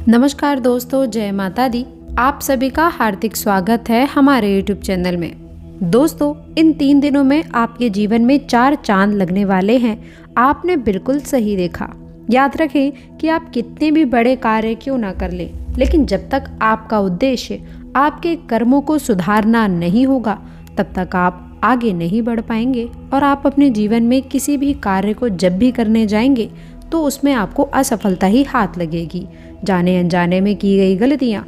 नमस्कार दोस्तों, जय माता दी। आप सभी का हार्दिक स्वागत है हमारे YouTube चैनल में। दोस्तों, इन 3 दिनों में आपके जीवन में 4 चांद लगने वाले हैं। आपने बिल्कुल सही देखा। याद रखें कि आप कितने भी बड़े कार्य क्यों ना कर लें, लेकिन जब तक आपका उद्देश्य आपके कर्मों को सुधारना नहीं होगा, तब तक आप आगे नहीं बढ़ पाएंगे और आप अपने जीवन में किसी भी कार्य को जब भी करने जाएंगे तो उसमें आपको असफलता ही हाथ लगेगी। जाने अनजाने में की गई गलतियां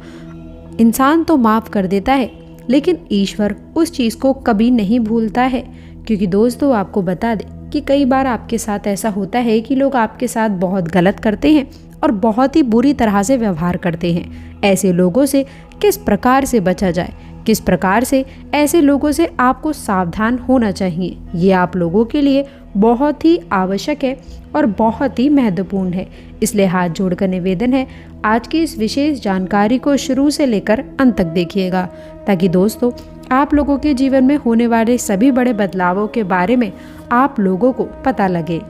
इंसान तो माफ़ कर देता है, लेकिन ईश्वर उस चीज़ को कभी नहीं भूलता है। क्योंकि दोस्तों, आपको बता दें कि कई बार आपके साथ ऐसा होता है कि लोग आपके साथ बहुत गलत करते हैं और बहुत ही बुरी तरह से व्यवहार करते हैं। ऐसे लोगों से किस प्रकार से बचा जाए, किस प्रकार से ऐसे लोगों से आपको सावधान होना चाहिए, ये आप लोगों के लिए बहुत ही आवश्यक है और बहुत ही महत्वपूर्ण है। इसलिए हाथ जोड़कर निवेदन है, आज की इस विशेष जानकारी को शुरू से लेकर अंत तक देखिएगा, ताकि दोस्तों आप लोगों के जीवन में होने वाले सभी बड़े बदलावों के बारे में आप लोगों को पता लगे।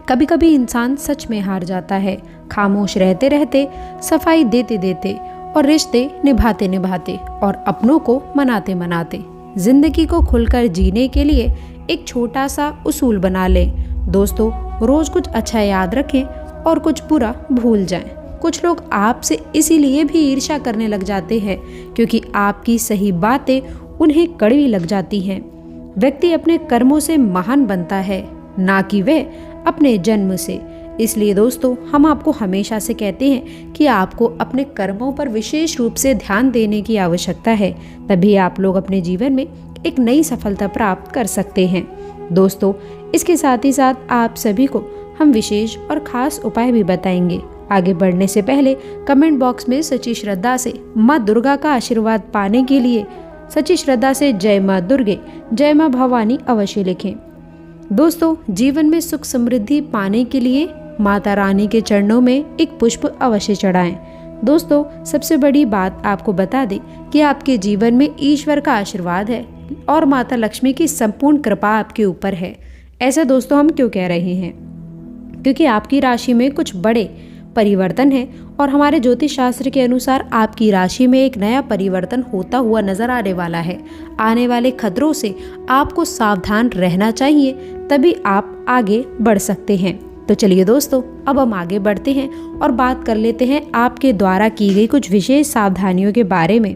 कभी कभी इंसान सच में हार जाता है, खामोश रहते रहते, सफाई देते देते और रिश्ते निभाते निभाते और अपनों को मनाते मनाते। जिंदगी को खुलकर जीने के लिए एक छोटा सा उसूल बना लें। दोस्तों, रोज कुछ अच्छा याद रखें और कुछ बुरा भूल जाएं। कुछ लोग आपसे इसीलिए भी ईर्ष्या करने लग जाते हैं क्योंकि आपकी सही बातें उन्हें कड़वी लग जाती हैं। व्यक्ति अपने कर्मों से महान बनता है, ना कि वह अपने जन्म से। इसलिए दोस्तों, हम आपको हमेशा से कहते हैं कि आपको अपने कर्मों पर विशेष रूप से ध्यान देने की आवश्यकता है, तभी आप लोग अपने जीवन में एक नई सफलता प्राप्त कर सकते हैं। दोस्तों, इसके साथ ही साथ आप सभी को हम विशेष और खास उपाय भी बताएंगे। आगे बढ़ने से पहले कमेंट बॉक्स में सच्ची श्रद्धा से माँ दुर्गा का आशीर्वाद पाने के लिए सच्ची श्रद्धा से जय माँ दुर्गे, जय माँ भवानी अवश्य लिखें। दोस्तों, जीवन में सुख समृद्धि पाने के लिए माता रानी के चरणों में एक पुष्प अवश्य चढ़ाएं। दोस्तों, सबसे बड़ी बात आपको बता दें कि आपके जीवन में ईश्वर का आशीर्वाद है और माता लक्ष्मी की संपूर्ण कृपा आपके ऊपर है। ऐसा दोस्तों हम क्यों कह रहे हैं? क्योंकि आपकी राशि में कुछ बड़े परिवर्तन है और हमारे ज्योतिष शास्त्र के अनुसार आपकी राशि में एक नया परिवर्तन होता हुआ नजर आने वाला है। आने वाले खतरों से आपको सावधान रहना चाहिए, तभी आप आगे बढ़ सकते हैं। तो चलिए दोस्तों, अब हम आगे बढ़ते हैं और बात कर लेते हैं आपके द्वारा की गई कुछ विशेष सावधानियों के बारे में।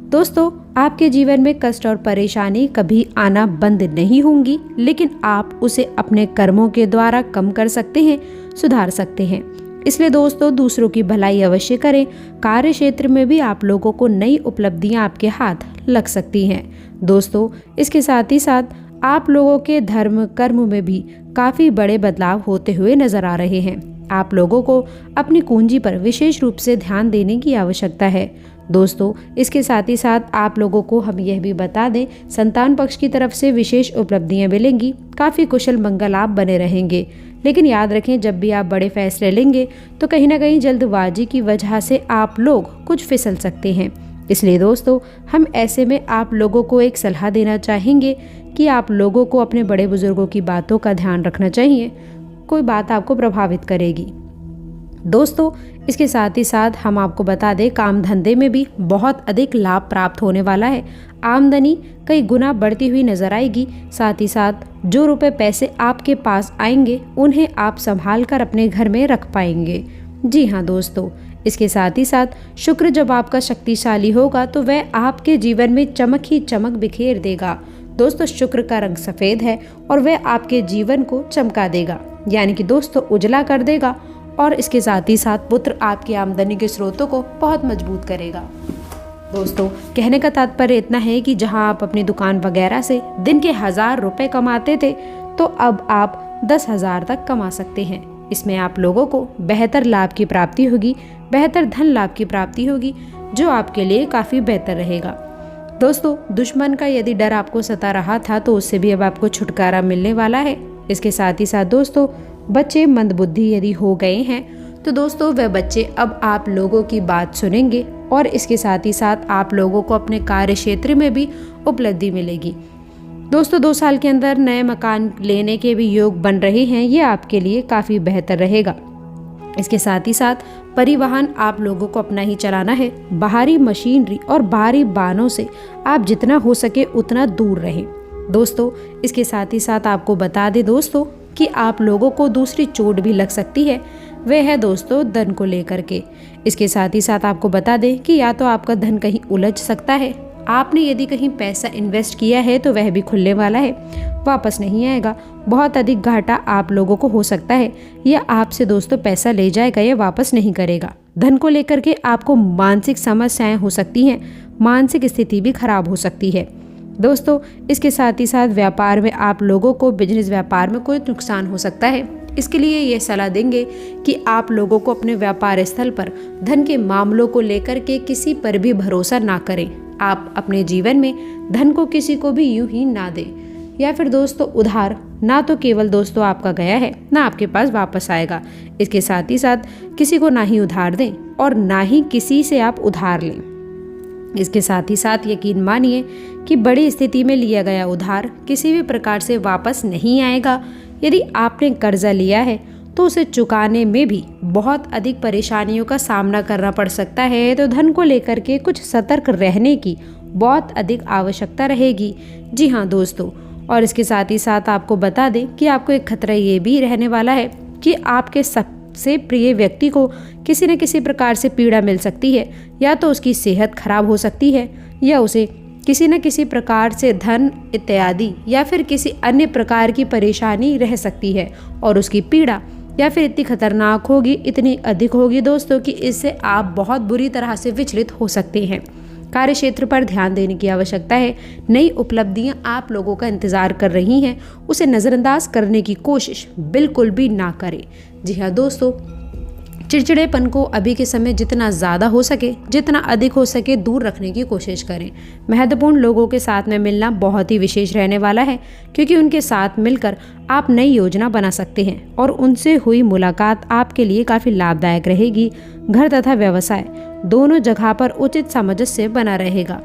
दोस्तों, आपके जीवन में कष्ट और परेशानी कभी आना बंद नहीं होंगी, लेकिन आप उसे अपने कर्मों के द्वारा कम कर सकते हैं, सुधार सकते हैं। इसलिए दोस्तों, दूसरों की भलाई अवश्य करें। कार्य क्षेत्र में भी आप लोगों को नई उपलब्धियां आपके हाथ लग सकती हैं। दोस्तों, इसके साथ ही साथ आप लोगों के धर्म कर्म में भी काफ़ी बड़े बदलाव होते हुए नजर आ रहे हैं। आप लोगों को अपनी कुंजी पर विशेष रूप से ध्यान देने की आवश्यकता है। दोस्तों, इसके साथ ही साथ आप लोगों को हम यह भी बता दें, संतान पक्ष की तरफ से विशेष उपलब्धियां मिलेंगी। काफ़ी कुशल मंगल आप बने रहेंगे, लेकिन याद रखें, जब भी आप बड़े फैसले लेंगे तो कहीं ना कहीं जल्दबाजी की वजह से आप लोग कुछ फिसल सकते हैं। इसलिए दोस्तों, हम ऐसे में आप लोगों को एक सलाह देना चाहेंगे कि आप लोगों को अपने बड़े बुजुर्गों की बातों का ध्यान रखना चाहिए। कोई बात आपको प्रभावित करेगी। दोस्तों, इसके साथ ही साथ हम आपको बता दें, काम धंधे में भी बहुत अधिक लाभ प्राप्त होने वाला है। आमदनी कई गुना बढ़ती हुई नजर आएगी। साथ ही साथ जो रुपए पैसे आपके पास आएंगे, उन्हें आप संभाल कर अपने घर में रख पाएंगे। जी हाँ दोस्तों, इसके साथ ही साथ शुक्र जब आपका शक्तिशाली होगा तो वह आपके जीवन में चमक ही चमक बिखेर देगा। दोस्तों, शुक्र का रंग सफ़ेद है और वह आपके जीवन को चमका देगा, यानी कि दोस्तों उजला कर देगा। और इसके साथ ही साथ पुत्र आपकी आमदनी के स्रोतों को बहुत मजबूत करेगा। दोस्तों, कहने का तात्पर्य इतना है कि जहां आप अपनी दुकान वगैरह से दिन के 1000 रुपए कमाते थे, तो अब आप 10,000 तक कमा सकते हैं। इसमें आप लोगों को बेहतर लाभ की प्राप्ति होगी, बेहतर धन लाभ की प्राप्ति होगी, जो आपके लिए काफ़ी बेहतर रहेगा। दोस्तों, दुश्मन का यदि डर आपको सता रहा था तो उससे भी अब आपको छुटकारा मिलने वाला है। इसके साथ ही साथ दोस्तों, बच्चे मंदबुद्धि यदि हो गए हैं तो दोस्तों वह बच्चे अब आप लोगों की बात सुनेंगे और इसके साथ ही साथ आप लोगों को अपने कार्य क्षेत्र में भी उपलब्धि मिलेगी। दोस्तों, 2 साल के अंदर नए मकान लेने के भी योग बन रहे हैं, ये आपके लिए काफ़ी बेहतर रहेगा। इसके साथ ही साथ परिवहन आप लोगों को अपना ही चलाना है। बाहरी मशीनरी और बाहरी वाहनों से आप जितना हो सके उतना दूर रहें। दोस्तों इसके साथ ही साथ आपको बता दें दोस्तों कि आप लोगों को दूसरी चोट भी लग सकती है, वह है दोस्तों धन को लेकर के। इसके साथ ही साथ आपको बता दें कि या तो आपका धन कहीं उलझ सकता है, आपने यदि कहीं पैसा इन्वेस्ट किया है तो वह भी खुलने वाला है, वापस नहीं आएगा। बहुत अधिक घाटा आप लोगों को हो सकता है, या आपसे दोस्तों पैसा ले जाएगा या वापस नहीं करेगा। धन को लेकर के आपको मानसिक समस्याएं हो सकती हैं, मानसिक स्थिति भी खराब हो सकती है। दोस्तों इसके साथ ही साथ व्यापार में आप लोगों को बिजनेस व्यापार में कोई नुकसान हो सकता है। इसके लिए ये सलाह देंगे कि आप लोगों को अपने व्यापार स्थल पर धन के मामलों को लेकर के किसी पर भी भरोसा ना करें। आप अपने जीवन में धन को किसी को भी यूं ही ना दें, या फिर दोस्तों उधार ना तो केवल दोस्तों आपका गया है ना आपके पास वापस आएगा। इसके साथ ही साथ किसी को ना ही उधार दें और ना ही किसी से आप उधार लें। इसके साथ ही साथ यकीन मानिए कि बड़ी स्थिति में लिया गया उधार किसी भी प्रकार से वापस नहीं आएगा। यदि आपने कर्जा लिया है तो उसे चुकाने में भी बहुत अधिक परेशानियों का सामना करना पड़ सकता है। तो धन को लेकर के कुछ सतर्क रहने की बहुत अधिक आवश्यकता रहेगी। जी हाँ दोस्तों, और इसके साथ ही साथ आपको बता दें कि आपको एक खतरा ये भी रहने वाला है कि आपके सबसे प्रिय व्यक्ति को किसी न किसी प्रकार से पीड़ा मिल सकती है, या तो उसकी सेहत खराब हो सकती है, या उसे किसी न किसी प्रकार से धन इत्यादि या फिर किसी अन्य प्रकार की परेशानी रह सकती है, और उसकी पीड़ा या फिर इतनी खतरनाक होगी, इतनी अधिक होगी दोस्तों कि इससे आप बहुत बुरी तरह से विचलित हो सकते हैं। कार्य क्षेत्र पर ध्यान देने की आवश्यकता है। नई उपलब्धियां आप लोगों का इंतजार कर रही हैं, उसे नज़रअंदाज करने की कोशिश बिल्कुल भी ना करें। जी हाँ दोस्तों, चिड़चिड़ेपन को अभी के समय जितना ज़्यादा हो सके, जितना अधिक हो सके दूर रखने की कोशिश करें। महत्वपूर्ण लोगों के साथ में मिलना बहुत ही विशेष रहने वाला है, क्योंकि उनके साथ मिलकर आप नई योजना बना सकते हैं और उनसे हुई मुलाकात आपके लिए काफ़ी लाभदायक रहेगी। घर तथा व्यवसाय दोनों जगह पर उचित सामंजस्य बना रहेगा।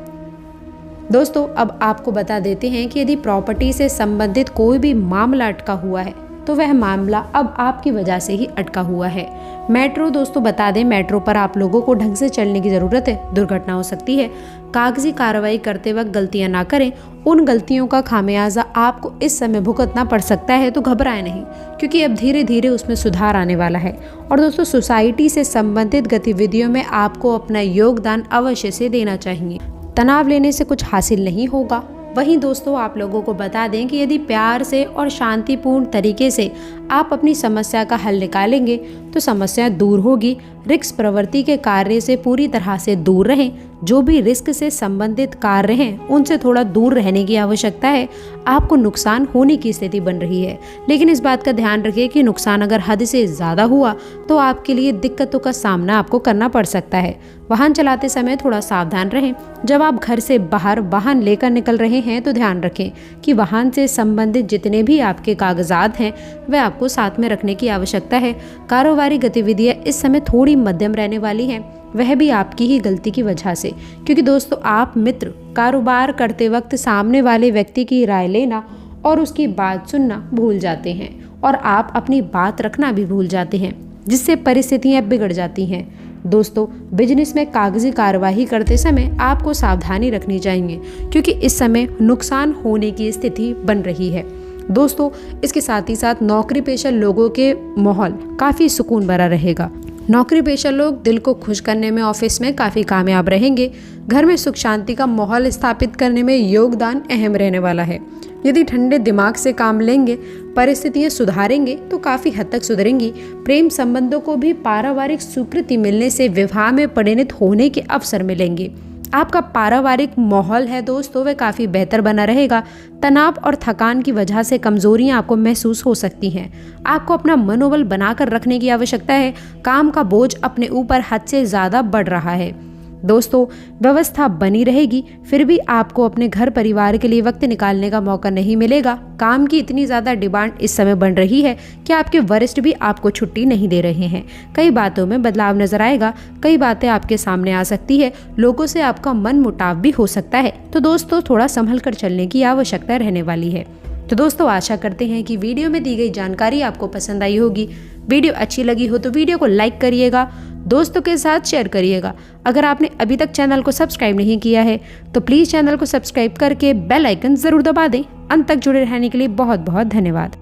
दोस्तों अब आपको बता देते हैं कि यदि प्रॉपर्टी से संबंधित कोई भी मामला अटका हुआ है तो वह मामला अब आपकी वजह से ही अटका हुआ है। मेट्रो दोस्तों बता दें, मेट्रो पर आप लोगों को ढंग से चलने की ज़रूरत है, दुर्घटना हो सकती है। कागजी कार्रवाई करते वक्त गलतियां ना करें, उन गलतियों का खामियाजा आपको इस समय भुगतना पड़ सकता है। तो घबराएं नहीं, क्योंकि अब धीरे धीरे उसमें सुधार आने वाला है। और दोस्तों सोसाइटी से संबंधित गतिविधियों में आपको अपना योगदान अवश्य से देना चाहिए। तनाव लेने से कुछ हासिल नहीं होगा। वहीं दोस्तों आप लोगों को बता दें कि यदि प्यार से और शांतिपूर्ण तरीके से आप अपनी समस्या का हल निकालेंगे तो समस्या दूर होगी। रिस्क प्रवृत्ति के कार्य से पूरी तरह से दूर रहें। जो भी रिस्क से संबंधित कार्य हैं उनसे थोड़ा दूर रहने की आवश्यकता है। आपको नुकसान होने की स्थिति बन रही है, लेकिन इस बात का ध्यान रखिए कि नुकसान अगर हद से ज़्यादा हुआ तो आपके लिए दिक्कतों का सामना आपको करना पड़ सकता है। वाहन चलाते समय थोड़ा सावधान रहें। जब आप घर से बाहर वाहन लेकर निकल रहे हैं तो ध्यान रखें कि वाहन से संबंधित जितने भी आपके कागजात हैं वह आपको साथ में रखने की आवश्यकता है। कारोबारी गतिविधियां इस समय थोड़ी मध्यम रहने वाली हैं, वह भी आपकी ही गलती की वजह से, क्योंकि दोस्तों आप मित्र कारोबार करते वक्त सामने वाले व्यक्ति की राय लेना और उसकी बात सुनना भूल जाते हैं, और आप अपनी बात रखना भी भूल जाते हैं, जिससे परिस्थितियां बिगड़ जाती हैं। दोस्तों बिजनेस में कागजी कार्यवाही करते समय आपको सावधानी रखनी चाहिए, क्योंकि इस समय नुकसान होने की स्थिति बन रही है। दोस्तों इसके साथ ही साथ नौकरी पेशा लोगों के माहौल काफ़ी सुकून भरा रहेगा। नौकरी पेशा लोग दिल को खुश करने में ऑफिस में काफ़ी कामयाब रहेंगे। घर में सुख शांति का माहौल स्थापित करने में योगदान अहम रहने वाला है। यदि ठंडे दिमाग से काम लेंगे, परिस्थितियां सुधारेंगे तो काफ़ी हद तक सुधरेंगी। प्रेम संबंधों को भी पारिवारिक स्वीकृति मिलने से विवाह में परिणत होने के अवसर मिलेंगे। आपका पारिवारिक माहौल है दोस्तों वह काफ़ी बेहतर बना रहेगा। तनाव और थकान की वजह से कमजोरियां आपको महसूस हो सकती हैं। आपको अपना मनोबल बनाकर रखने की आवश्यकता है। काम का बोझ अपने ऊपर हद से ज़्यादा बढ़ रहा है। दोस्तों व्यवस्था बनी रहेगी, फिर भी आपको अपने घर परिवार के लिए वक्त निकालने का मौका नहीं मिलेगा। काम की इतनी ज़्यादा डिमांड इस समय बन रही है कि आपके वरिष्ठ भी आपको छुट्टी नहीं दे रहे हैं। कई बातों में बदलाव नजर आएगा, कई बातें आपके सामने आ सकती है, लोगों से आपका मन मुटाव भी हो सकता है। तो दोस्तों थोड़ा संभल कर चलने की आवश्यकता रहने वाली है। तो दोस्तों आशा करते हैं कि वीडियो में दी गई जानकारी आपको पसंद आई होगी। वीडियो अच्छी लगी हो तो वीडियो को लाइक करिएगा, दोस्तों के साथ शेयर करिएगा। अगर आपने अभी तक चैनल को सब्सक्राइब नहीं किया है तो प्लीज़ चैनल को सब्सक्राइब करके बेल आइकन ज़रूर दबा दें। अंत तक जुड़े रहने के लिए बहुत बहुत धन्यवाद।